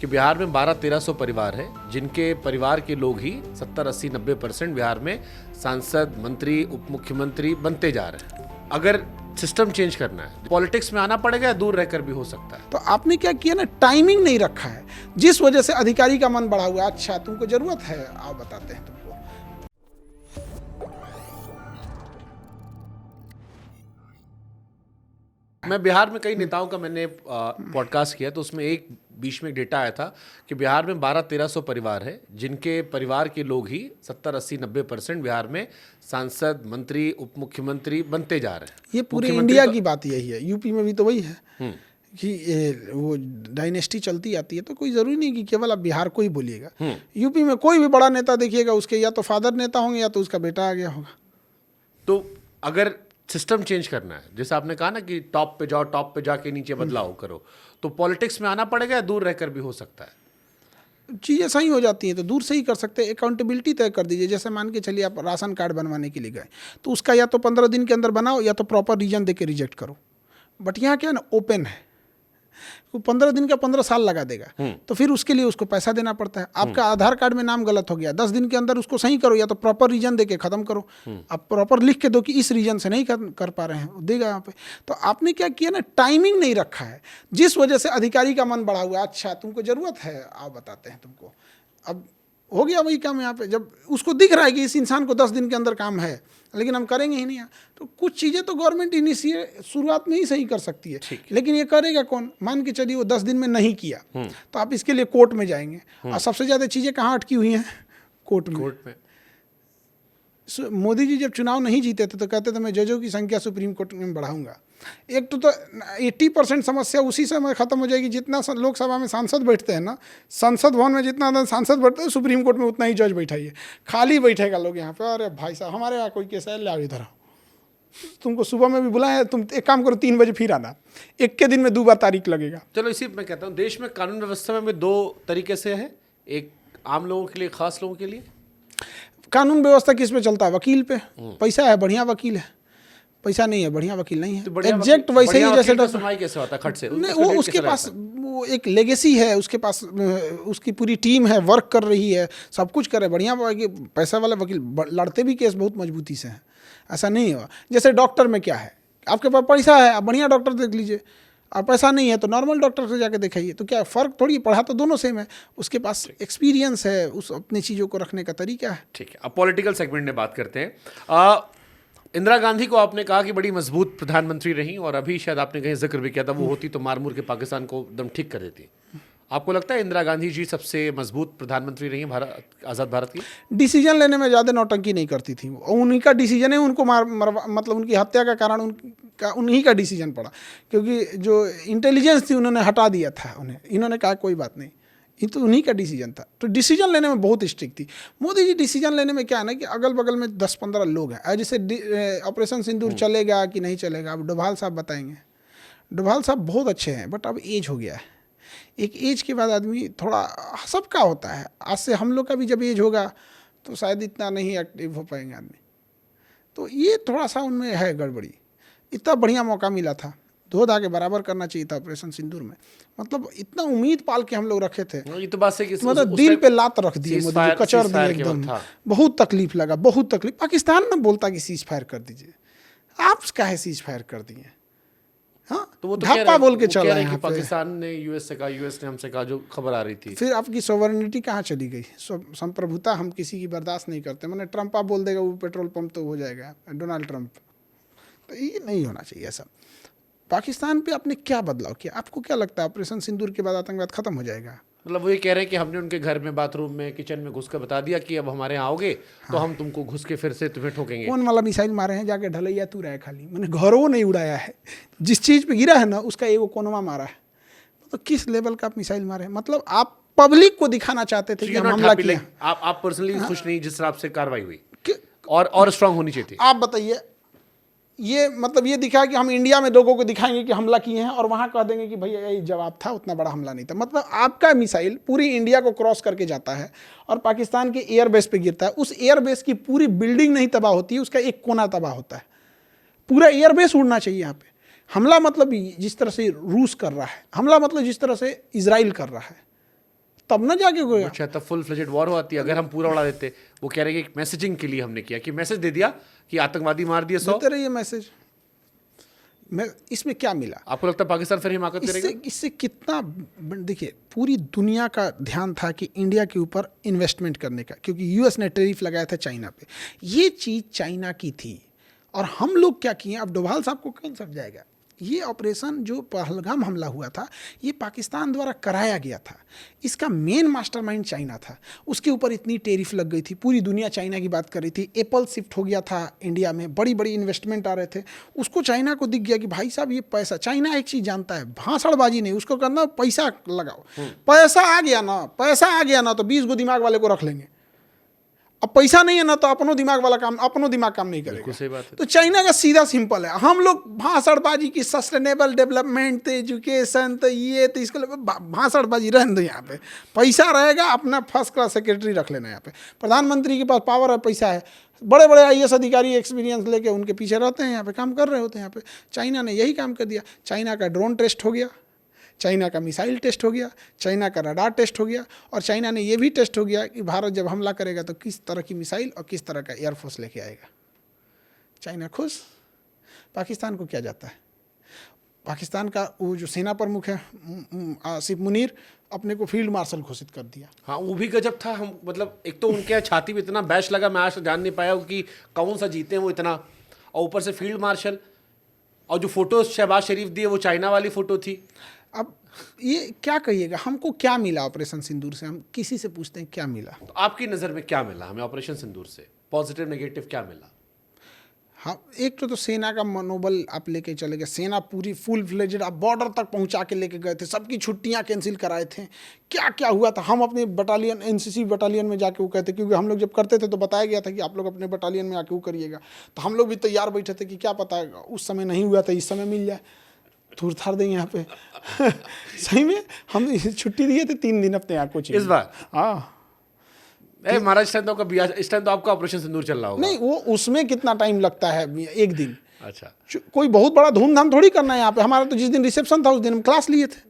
कि बिहार में 1200-1300 परिवार है जिनके परिवार के लोग ही 70-80-90% बिहार में सांसद, मंत्री, उप मुख्यमंत्री बनते जा रहे हैं। अगर सिस्टम चेंज करना है, पॉलिटिक्स में आना पड़ेगा या दूर रहकर भी हो सकता है। तो आपने क्या किया ना, टाइमिंग नहीं रखा है, जिस वजह से अधिकारी का मन बढ़ा हुआ है। अच्छा तुमको जरूरत है, आओ बताते हैं तुमको। मैं बिहार में कई नेताओं का मैंने पॉडकास्ट किया तो उसमें एक बीच में डेटा आया था कि बिहार में 1200-1300 परिवार है जिनके परिवार के लोग ही 70-80-90% बिहार में सांसद, मंत्री, उप मुख्यमंत्री बनते जा रहे हैं। ये पूरे इंडिया की बात यही है। यूपी में भी तो वही है कि वो डायनेस्टी चलती आती है, तो कोई ज़रूरी नहीं कि केवल आप बिहार को ही बोलिएगा। यूपी में कोई भी बड़ा नेता देखिएगा, उसके या तो फादर नेता होंगे या तो उसका बेटा आ गया होगा। तो अगर सिस्टम चेंज करना है, जैसे आपने कहा ना कि टॉप पे जाओ, टॉप पे जाके नीचे बदलाव करो, तो पॉलिटिक्स में आना पड़ेगा या दूर रहकर भी हो सकता है। चीज़ें सही हो जाती हैं तो दूर से ही कर सकते हैं। अकाउंटेबिलिटी तय कर दीजिए। जैसे मान के चलिए आप राशन कार्ड बनवाने के लिए गए, तो उसका या तो 15 दिन के अंदर बनाओ या तो प्रॉपर रीजन दे के रिजेक्ट करो। बट यहाँ क्या है ना, ओपन है, वो 15 दिन का 15 साल लगा देगा, तो फिर उसके लिए उसको पैसा देना पड़ता है। आपका आधार कार्ड में नाम गलत हो गया, 10 दिन के अंदर उसको सही करो या तो प्रॉपर रीजन दे के ख़त्म करो। आप प्रॉपर लिख के दो कि इस रीजन से नहीं कर पा रहे हैं, वो देगा यहाँ पे। तो आपने क्या किया ना, टाइमिंग नहीं रखा है, जिस वजह से अधिकारी का मन बढ़ा हुआ है। अच्छा तुमको ज़रूरत है, आओ बताते हैं तुमको। अब हो गया वही काम यहाँ पे। जब उसको दिख रहा है कि इस इंसान को 10 दिन के अंदर काम है, लेकिन हम करेंगे ही नहीं, तो कुछ चीज़ें तो गवर्नमेंट इनिशिएट शुरुआत में ही सही कर सकती है, लेकिन ये करेगा कौन? मान के चलिए वो 10 दिन में नहीं किया, तो आप इसके लिए कोर्ट में जाएंगे। और सबसे ज़्यादा चीज़ें कहाँ अटकी हुई हैं? कोर्ट में। मोदी जी जब चुनाव नहीं जीते थे तो कहते थे मैं जजों की संख्या सुप्रीम कोर्ट में बढ़ाऊंगा। एक तो 80% समस्या उसी समय खत्म हो जाएगी जितना लोकसभा में सांसद बैठते हैं ना, संसद भवन में जितना सांसद बैठते हैं, सुप्रीम कोर्ट में उतना ही जज बैठाइए। खाली बैठेगा लोग यहाँ पे। अरे भाई साहब, हमारे यहाँ कोई केस है, ले आओ इधर आओ, तुमको सुबह में भी बुलाया, तुम एक काम करो 3 बजे फिर आना। एक के दिन में 2 बार तारीख लगेगा। चलो इसी मैं कहता हूँ, देश में कानून व्यवस्था में 2 तरीके से है, एक आम लोगों के लिए, खास लोगों के लिए। कानून व्यवस्था किस पे चलता है? वकील पे। पैसा है, बढ़िया वकील है, पैसा नहीं है, बढ़िया वकील नहीं है। एग्जैक्ट वैसे ही जैसे सुनवाई कैसे होता है खट से? नहीं, वो उसके पास वो एक लेगेसी है, उसके पास उसकी पूरी टीम है, वर्क कर रही है, सब कुछ कर रहे, बढ़िया पैसा वाला वकील। लड़ते भी केस बहुत मजबूती से हैं, ऐसा नहीं हुआ। जैसे डॉक्टर में क्या है, आपके पास पैसा है, आप बढ़िया डॉक्टर देख लीजिए, और पैसा नहीं है तो नॉर्मल डॉक्टर से जाके दिखाइए। तो क्या फ़र्क थोड़ी, पढ़ा तो दोनों सेम है, उसके पास एक्सपीरियंस है, उस अपनी चीज़ों को रखने का तरीका है। ठीक है, अब पॉलिटिकल सेगमेंट में बात करते हैं। इंदिरा गांधी को आपने कहा कि बड़ी मजबूत प्रधानमंत्री रही, और अभी शायद आपने कहीं जिक्र भी किया था, वो होती तो मार मुर के पाकिस्तान को एकदम ठीक कर देती। आपको लगता है इंदिरा गांधी जी सबसे मजबूत प्रधानमंत्री रही भारत, आज़ाद भारत की? डिसीजन लेने में ज़्यादा नौटंकी नहीं करती थी, उन्हीं का डिसीजन है उनको मतलब उनकी हत्या का कारण उन्हीं का डिसीजन पड़ा, क्योंकि जो इंटेलिजेंस थी उन्होंने हटा दिया था उन्हें। इन्होंने कहा कोई बात नहीं, ये तो उन्हीं का डिसीजन था। तो डिसीजन लेने में बहुत स्ट्रिक्ट थी। मोदी जी डिसीजन लेने में क्या है ना कि अगल बगल में 10-15 लोग हैं। जैसे ऑपरेशन सिंदूर चलेगा कि नहीं चलेगा, अब डोभाल साहब बताएंगे। डोभाल साहब बहुत अच्छे हैं, बट अब एज हो गया है। एक एज के बाद आदमी थोड़ा, सबका होता है, आज से हम लोग का भी जब एज होगा तो शायद इतना नहीं एक्टिव हो पाएंगे आदमी। तो ये थोड़ा सा उनमें है गड़बड़ी। इतना बढ़िया मौका मिला था, धो धा के बराबर करना चाहिए था ऑपरेशन सिंदूर में। मतलब इतना उम्मीद पाल के हम लोग रखे थे, ये तो बात है कि मतलब दिल पे लात रख दिए मोदी जी, कचर दिए एकदम। बहुत तकलीफ लगा, बहुत तकलीफ। पाकिस्तान में बोलता कि सीज फायर कर दीजिए, आप काहे सीज फायर कर दिए? हाँ, तो वो तो धप्पा बोल के चल रहे हैं। पाकिस्तान ने यूएस से कहा, यूएस ने हमसे कहा, जो खबर आ रही थी। फिर आपकी सॉवरेनिटी कहाँ चली गई? संप्रभुता हम किसी की बर्दाश्त नहीं करते। मैंने ट्रंप आप बोल देगा वो पेट्रोल पंप तो हो जाएगा, डोनाल्ड ट्रंप। तो ये नहीं होना चाहिए ऐसा। पाकिस्तान पे आपने क्या बदलाव किया? आपको क्या लगता है ऑपरेशन सिंदूर के बाद आतंकवाद खत्म हो जाएगा? मतलब वो ये कह रहे हैं कि हमने उनके घर में, बाथरूम में, किचन में घुस कर बता दिया कि अब हमारे यहाँ आओगे तो हम तुमको घुस के फिर से तुम्हें ठोकेंगे। कौन वाला मिसाइल मारे हैं? जाके ढलैया तू रहा है खाली, मैंने घरों नहीं उड़ाया है। जिस चीज़ पे गिरा है ना उसका एगो कोनवा मारा है। तो किस लेवल का आप मिसाइल मारे हैं? मतलब आप पब्लिक को दिखाना चाहते थे कि हम हमला किया। आप पर्सनली खुश नहीं जिस तरह से कार्रवाई हुई, और स्ट्रांग होनी चाहिए थी? आप बताइए, ये मतलब ये दिखा कि हम इंडिया में लोगों को दिखाएंगे कि हमला किए हैं, और वहाँ कह देंगे कि भैया यही जवाब था, उतना बड़ा हमला नहीं था। मतलब आपका मिसाइल पूरी इंडिया को क्रॉस करके जाता है और पाकिस्तान के एयरबेस पे गिरता है। उस एयरबेस की पूरी बिल्डिंग नहीं तबाह होती है, उसका एक कोना तबाह होता है। पूरा एयरबेस उड़ना चाहिए यहाँ पे। हमला मतलब जिस तरह से रूस कर रहा है, हमला मतलब जिस तरह से इजराइल कर रहा है, तब ना जाके होगा। अच्छा, तब फुल फ्लेजेड वॉर होती अगर हम पूरा उड़ा देते। वो कह रहे हैं कि मैसेजिंग के लिए हमने किया, कि मैसेज दे दिया कि आतंकवादी मार दिए 100। देते रहिए मैसेज। मैं इसमें क्या मिला आपको लगता है पाकिस्तान फिर हिमाकत करेगा? इससे कितना, देखिए पूरी दुनिया का ध्यान था कि इंडिया के ऊपर इन्वेस्टमेंट करने का, क्योंकि यूएस ने टैरिफ लगाया था चाइना पे। ये चीज़ चाइना की थी और हम लोग क्या किए, अब डोभाल साहब को कौन समझाएगा। ये ऑपरेशन जो पहलगाम हमला हुआ था, ये पाकिस्तान द्वारा कराया गया था। इसका मेन मास्टरमाइंड चाइना था। उसके ऊपर इतनी टैरिफ लग गई थी, पूरी दुनिया चाइना की बात कर रही थी। एप्पल शिफ्ट हो गया था इंडिया में, बड़ी बड़ी इन्वेस्टमेंट आ रहे थे। उसको चाइना को दिख गया कि भाई साहब ये पैसा, चाइना एक चीज़ जानता है, भाषणबाजी नहीं, उसको करना पैसा लगाओ। पैसा आ गया ना तो 20 गो दिमाग वाले को रख लेंगे। अब पैसा नहीं है ना तो अपनो दिमाग काम नहीं करेगा। सही बात है। तो चाइना का सीधा सिंपल है। हम लोग भाषणबाजी की, सस्टेनेबल डेवलपमेंट तो एजुकेशन तो ये तो इसके लिए भाषणबाजी रहने दो। यहाँ पे पैसा रहेगा, अपना फर्स्ट क्लास सेक्रेटरी रख लेना। यहाँ पे प्रधानमंत्री के पास पावर है, पैसा है, बड़े बड़े आईएएस अधिकारी एक्सपीरियंस लेके उनके पीछे रहते हैं, यहाँ पे काम कर रहे होते हैं। यहाँ पे चाइना ने यही काम कर दिया। चाइना का ड्रोन टेस्ट हो गया, चाइना का मिसाइल टेस्ट हो गया, चाइना का रडार टेस्ट हो गया, और चाइना ने यह भी टेस्ट हो गया कि भारत जब हमला करेगा तो किस तरह की मिसाइल और किस तरह का एयरफोर्स लेके आएगा। चाइना खुश, पाकिस्तान को क्या जाता है। पाकिस्तान का वो जो सेना प्रमुख है आसिफ मुनीर, अपने को फील्ड मार्शल घोषित कर दिया। हाँ, वो भी गजब था। हम मतलब एक तो उनके छाती में इतना बैश लगा, मैं आज जान नहीं पाया कि कौन सा जीते हैं वो इतना, और ऊपर से फील्ड मार्शल। और जो फोटो शहबाज शरीफ दिए वो चाइना वाली फोटो थी। अब ये क्या कहिएगा, हमको क्या मिला ऑपरेशन सिंदूर से? हम किसी से पूछते हैं क्या मिला। तो आपकी नज़र में क्या मिला हमें ऑपरेशन सिंदूर से, पॉजिटिव नेगेटिव क्या मिला? हाँ, एक तो सेना का मनोबल आप लेके चले गए। सेना पूरी फुल फ्लेजेड आप बॉर्डर तक पहुंचा के लेके गए थे, सबकी छुट्टियां कैंसिल कराए थे। क्या क्या हुआ था, हम अपने बटालियन एनसीसी बटालियन में जाके वो कहते, क्योंकि हम लोग जब करते थे तो बताया गया था कि आप लोग अपने बटालियन में आके वो करिएगा। तो हम लोग भी तैयार बैठे थे कि क्या पता उस समय नहीं हुआ था, इस समय मिल जाए, थूर थार देंगे यहाँ पे। सही में हम छुट्टी दिए थे 3 दिन अपने आपको इस बार। हाँ महाराज, इस टाइम तो आपका ऑपरेशन सिंदूर चल रहा होगा। नहीं, वो उसमें कितना टाइम लगता है, 1 दिन। अच्छा, कोई बहुत बड़ा धूमधाम थोड़ी करना है यहाँ पे। हमारा तो जिस दिन रिसेप्शन था उस दिन हम क्लास लिए थे,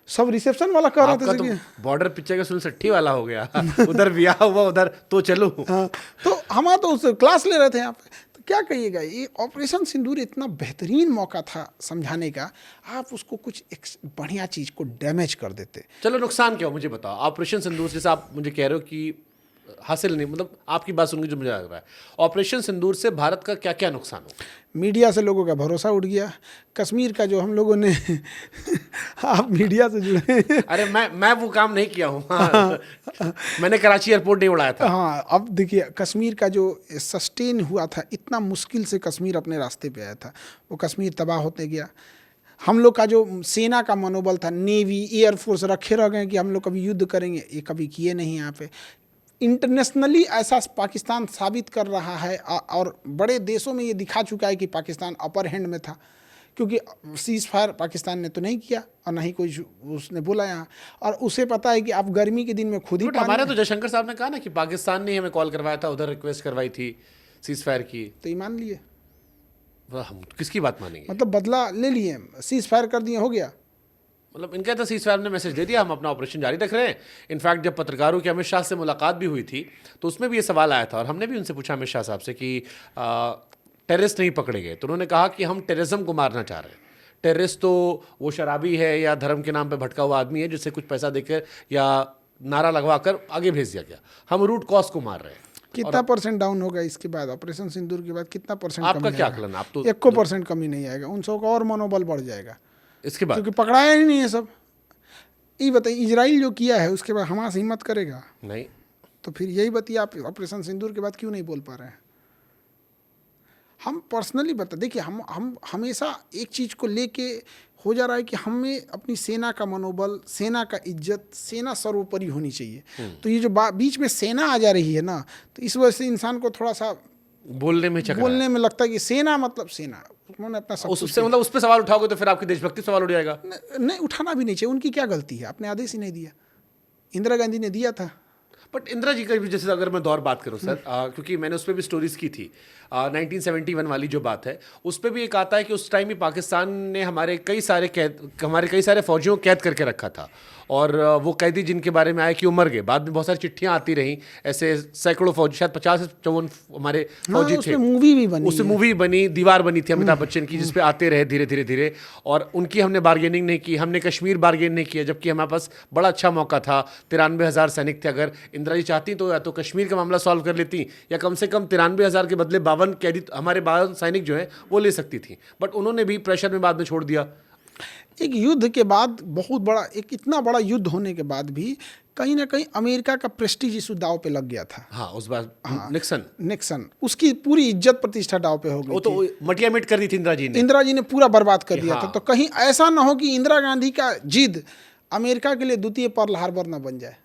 सब रिसेप्शन वाला कर रहे थे। तो बॉर्डर पिक्चर का 60 वाला हो गया। उधर ब्याह हुआ, उधर तो चलो। हाँ, तो हमारा तो उस क्लास ले रहे थे यहाँ पे। तो क्या कहिएगा, ये ऑपरेशन सिंदूर इतना बेहतरीन मौका था समझाने का, आप उसको कुछ एक बढ़िया चीज़ को डैमेज कर देते। चलो, नुकसान क्या हो मुझे बताओ ऑपरेशन सिंदूर से। आप मुझे कह रहे हो कि हासिल नहीं, मतलब आपकी बात सुन के जो मुझे लग रहा है, ऑपरेशन सिंदूर से भारत का क्या क्या नुकसान हो? मीडिया से लोगों का भरोसा उठ गया। कश्मीर का जो हम लोगों ने आप मीडिया से जुड़े। अरे मैं वो काम नहीं किया हूँ। हाँ, मैंने कराची एयरपोर्ट नहीं उड़ाया था। हाँ, अब देखिए कश्मीर का जो सस्टेन हुआ था, इतना मुश्किल से कश्मीर अपने रास्ते पे आया था, वो कश्मीर तबाह होते गया। हम लोग का जो सेना का मनोबल था, नेवी एयरफोर्स रखे रह गए कि हम लोग कभी युद्ध करेंगे, ये कभी किए नहीं। यहाँ पे इंटरनेशनली ऐसा पाकिस्तान साबित कर रहा है, और बड़े देशों में ये दिखा चुका है कि पाकिस्तान अपर हैंड में था, क्योंकि सीज फायर पाकिस्तान ने तो नहीं किया और ना ही कोई उसने बोला यहाँ। और उसे पता है कि आप गर्मी के दिन में खुद ही हमारे तो जयशंकर साहब ने कहा ना कि पाकिस्तान ने हमें कॉल करवाया था, उधर रिक्वेस्ट करवाई थी सीज फायर की, तो ये मान लिए। हम किसकी बात मानेंगे? मतलब बदला ले लिए, सीज फायर कर दिए, हो गया। मतलब इनका तो सीज फायर ने मैसेज दे दिया, हम अपना ऑपरेशन जारी रख रहे हैं। इनफैक्ट जब पत्रकारों की अमित शाह से मुलाकात भी हुई थी तो उसमें भी ये सवाल आया था, और हमने भी उनसे पूछा अमित शाह साहब से कि टेररिस्ट नहीं पकड़े गए, तो उन्होंने कहा कि हम टेररिज्म को मारना चाह रहे हैं। टेररिस्ट तो वो शराबी है या धर्म के नाम पे भटका हुआ आदमी है जिससे कुछ पैसा देकर या नारा लगवा कर आगे भेज दिया गया। हम रूट कॉज को मार रहे हैं। कितना परसेंट डाउन होगा इसके बाद, ऑपरेशन सिंदूर के बाद कितना परसेंट? आपका क्या आकलन? आप तो 1% कमी नहीं आएगा, उन सबका और मनोबल बढ़ जाएगा इसके बाद, क्योंकि पकड़ाया ही नहीं है सब। ये बताइए, इजराइल जो किया है उसके बाद हमास हिम्मत करेगा नहीं? तो फिर यही बताइए, आप ऑपरेशन सिंदूर के बाद क्यों नहीं बोल पा रहे हैं? हम पर्सनली बता, देखिए हम हमेशा एक चीज़ को लेके हो जा रहा है कि हमें अपनी सेना का मनोबल, सेना का इज्जत, सेना सर्वोपरि होनी चाहिए। तो ये जो बीच में सेना आ जा रही है ना, तो इस वजह से इंसान को थोड़ा सा बोलने में लगता है कि सेना मतलब सेना, उन्होंने अपना सब उससे मतलब उस पर सवाल उठाओगे तो फिर आपकी देशभक्ति सवाल उठ जाएगा। नहीं, उठाना भी नहीं चाहिए। उनकी क्या गलती है, आपने आदेश ही नहीं दिया, इंदिरा गांधी ने दिया था। बट इंदिरा जी का भी, जैसे अगर मैं दौर बात करूं सर, क्योंकि मैंने उस पर भी स्टोरीज की थी, 1971 वाली जो बात है उस पर भी एक आता है कि उस टाइम ही पाकिस्तान ने हमारे कई सारे फौजियों को कैद करके रखा था, और वो कैदी जिनके बारे में आया कि वो मर गए, बाद में बहुत सारी चिट्ठियां आती रहीं, ऐसे सैकड़ों फौजी, शायद 50 से 54 हमारे फौजी थे। उसमें मूवी भी बनी, उससे मूवी बनी, दीवार बनी थी अमिताभ बच्चन की, जिसपे आते रहे धीरे धीरे धीरे, और उनकी हमने बार्गेनिंग नहीं की, हमने कश्मीर बार्गेन नहीं किया, जबकि हमारे पास बड़ा अच्छा मौका था। 93,000 सैनिक थे, अगर इंदिरा जी चाहती तो या तो कश्मीर का मामला सॉल्व कर लेती, या कम से कम 93,000 के बदले 52 कैदी हमारे 52 सैनिक जो हैं वो ले सकती थी, बट उन्होंने भी प्रेशर में बाद में छोड़ दिया। एक युद्ध के बाद बहुत बड़ा, एक इतना बड़ा युद्ध होने के बाद भी कहीं ना कहीं अमेरिका का प्रेस्टीज इस दाव पे लग गया था। हाँ, उस बार निक्सन उसकी पूरी इज्जत प्रतिष्ठा दाव पे हो गई वो तो मटिया मिट कर दी थी इंदिरा जी ने पूरा बर्बाद कर दिया था। हाँ। तो कहीं ऐसा ना हो कि इंदिरा गांधी का जिद अमेरिका के लिए द्वितीय पर्ल हार्बर ना बन जाए।